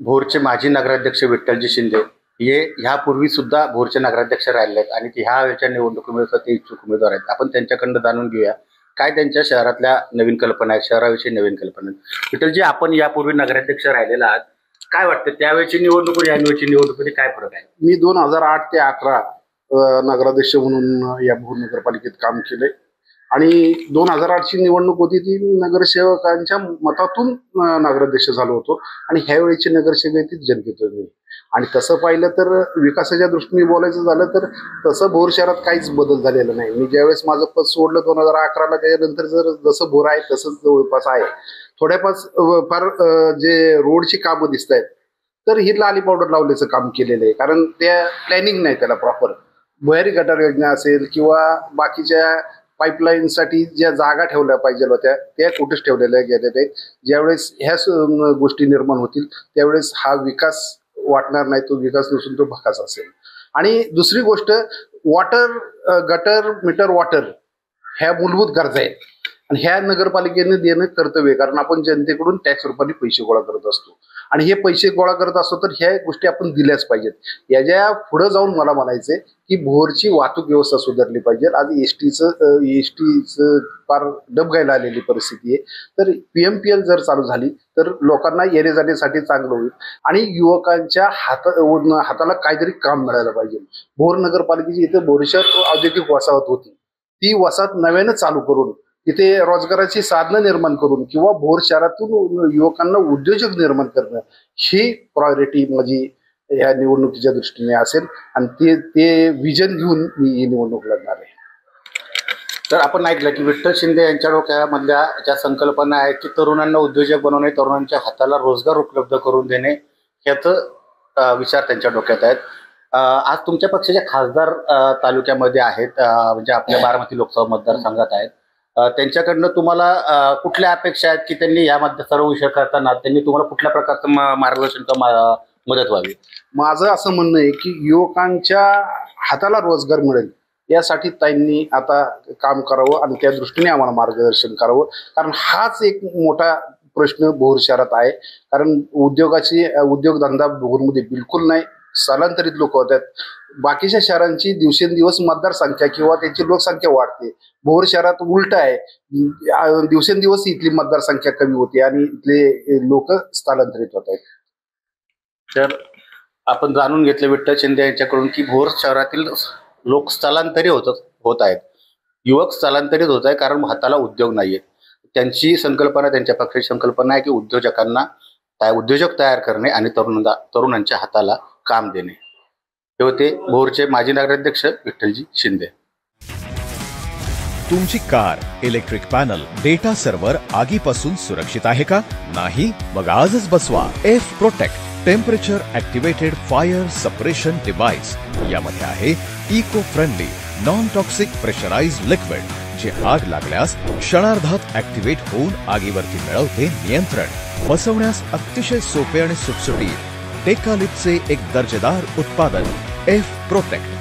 भोरचे माजी नगराध्यक्ष विठ्ठलजी शिंदे हे ह्यापूर्वी सुद्धा भोरचे नगराध्यक्ष राहिले आहेत आणि ह्या वेळच्या निवडणुकीमध्ये ते इच्छुक उमेदवार आहेत. आपण त्यांच्याकडनं जाणून घेऊया काय त्यांच्या शहरातल्या नवीन कल्पना आहेत, शहराविषयी नवीन कल्पना आहेत. विठ्ठलजी, आपण यापूर्वी नगराध्यक्ष राहिलेला आहात, काय वाटतं त्यावेळची निवडणूक आणि यावेळची निवडणुकीमध्ये काय फरक आहे? मी 2008 ते 11 नगराध्यक्ष म्हणून या भोर नगरपालिकेत काम केले आणि 2008ची निवडणूक होती ती मी नगरसेवकांच्या मतातून नगराध्यक्ष झालो होतो आणि ह्यावेळीची नगरसेवक ती जनतेतून. आणि तसं पाहिलं तर विकासाच्या दृष्टीने बोलायचं झालं तर तसं भोर शहरात काहीच बदल झालेला नाही. मी ज्यावेळेस माझं पद सोडलं 2011ला, त्याच्यानंतर जसं भोर आहे तसंच जवळपास आहे. फार जे रोडची कामं दिसत आहेत तर ही लाली पावडर लावल्याचं काम केलेलं आहे, कारण त्या प्लॅनिंग नाही त्याला प्रॉपर. भुयारी गटार योजना असेल किंवा बाकीच्या पाईपलाईनसाठी ज्या जागा ठेवल्या पाहिजे होत्या त्या कुठेच ठेवलेल्या गेलेल्या आहेत. ज्यावेळेस ह्या गोष्टी निर्माण होतील त्यावेळेस हा विकास वाटणार नाही, तो विकास नसून तो भकास असेल. आणि दुसरी गोष्ट, गटर मीटर वॉटर ह्या मूलभूत गरजा आहेत आणि ह्या नगरपालिकेने देणं कर्तव्य आहे, कारण आपण जनतेकडून टॅक्स रुपाने पैसे गोळा करत असतो आणि हे पैसे गोळा करत असतो तर ह्या गोष्टी आपण दिल्याच पाहिजेत. याच्या पुढे जाऊन मला म्हणायचंय की भोरची वाहतूक व्यवस्था सुधारली पाहिजे. आज एसटीचं फार डबघायला आलेली परिस्थिती आहे. तर PMPL जर चालू झाली तर लोकांना येणे जाण्यासाठी चांगलं होईल आणि युवकांच्या हाताला काहीतरी काम मिळायला पाहिजे. भोर नगरपालिकेची इथे भोर शहर औद्योगिक वसाहत होती, ती वसाहत नव्यानं चालू करून तिथे रोजगाराची साधनं निर्माण करून किंवा भोर शहरातून युवकांना उद्योजक निर्माण करणं ही प्रायोरिटी माझी या निवडणुकीच्या दृष्टीने असेल आणि ते विजन घेऊन मी ही निवडणूक लढणार आहे. तर आपण ऐकलं की विठ्ठल शिंदे यांच्या डोक्यामधल्या ज्या संकल्पना आहेत की तरुणांना उद्योजक बनवणे, तरुणांच्या हाताला रोजगार उपलब्ध करून देणे, ह्याचं विचार त्यांच्या डोक्यात आहेत. आज तुमच्या पक्षाच्या खासदार तालुक्यामध्ये आहेत, म्हणजे आपल्या बारामती लोकसभा मतदारसंघात आहेत. त्यांच्याकडनं तुम्हाला कुठल्या अपेक्षा आहेत की त्यांनी यामध्ये सर्व विषय करताना त्यांनी तुम्हाला कुठल्या प्रकारचं मार्गदर्शन किंवा मदत व्हावी? माझं असं म्हणणं आहे की युवकांच्या हाताला रोजगार मिळेल यासाठी त्यांनी आता काम करावं आणि त्या दृष्टीने आम्हाला मार्गदर्शन करावं, कारण हाच एक मोठा प्रश्न भोर शहरात आहे. कारण उद्योगधंदा भोरमध्ये बिलकुल नाही, स्थलांतरित लोक होतात. बाकीच्या शहरांची दिवसेंदिवस मतदारसंख्या किंवा त्यांची लोकसंख्या वाढते, भोर शहरात उलट आहे, दिवसेंदिवस इथली मतदारसंख्या कमी होते आणि इथले लोक स्थलांतरित होत आहेत. तर आपण जाणून घेतले विठ्ठल शिंदे यांच्याकडून की भोर शहरातील लोक स्थलांतरित होत आहेत, युवक स्थलांतरित होत आहे कारण हाताला उद्योग नाहीये. त्यांची संकल्पना, त्यांच्या पक्षाची संकल्पना आहे की उद्योजक तयार करणे आणि तरुणांच्या हाताला काम देणे. हे होते भोरचे माजी नगराध्यक्ष विठ्ठलजी शिंदे. तुमची car, electric panel, data server आगीपासून सुरक्षित आहे का? नाही? मग आजच बसवा F protect temperature activated fire suppression device. यामध्ये आहे eco friendly non toxic pressurised liquid, जे आग लागल्यास क्षणार्धात ऍक्टिव्हेट होऊन आगीवरती मिळवते नियंत्रण. बसवण्यास अतिशय सोपे आणि सुटसुटीत टेकालिपचे एक दर्जेदार उत्पादन एफ प्रोटेक्ट.